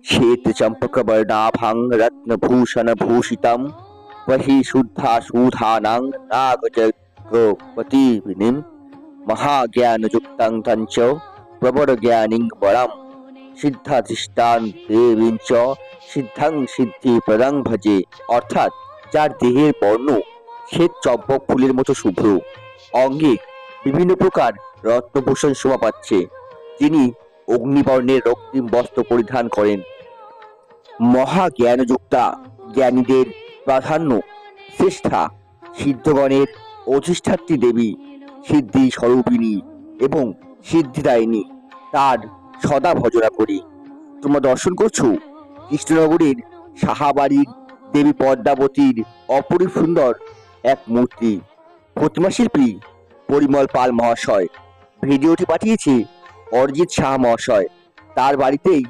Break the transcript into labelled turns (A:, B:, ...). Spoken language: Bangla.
A: श्वेत चंपक वर्णाभं रत्नभूषण भूषितं वही शुद्धा शूधानां नागजगपतिनिं महाज्ञानयुक्तं तञ्च प्रबलज्ञानिं वरं সিদ্ধাধিষ্ঠান দেবীঞ্চ সিদ্ধাং সিদ্ধিপ্রদাং ভজে। অর্থাৎ যার দেহের বর্ণ শ্বেত চম্পক ফুলের মতো শুভ্র, অঙ্গে বিভিন্ন প্রকার রত্নভূষণ শোভা পাচ্ছে, যিনি অগ্নিবর্ণের রক্তিম বস্ত্র পরিধান করেন, মহাজ্ঞানযুক্তা, জ্ঞানীদের প্রাধান্য, শ্রেষ্ঠা, সিদ্ধগণের অধিষ্ঠাত্রী দেবী, সিদ্ধি স্বরূপিণী এবং সিদ্ধিদায়িনী, তার সদা ভজনা করি। তোমরা দর্শন করছো কৃষ্ণনগরের সাহাবাড়ির দেবী পদ্মাবতীর অপরূপ সুন্দর এক মূর্তি। প্রতিমা শিল্পী পরিমল পাল মহাশয়। ভিডিওটি পাঠিয়েছে অরিজিৎ সাহা মহাশয়। তার বাড়িতেই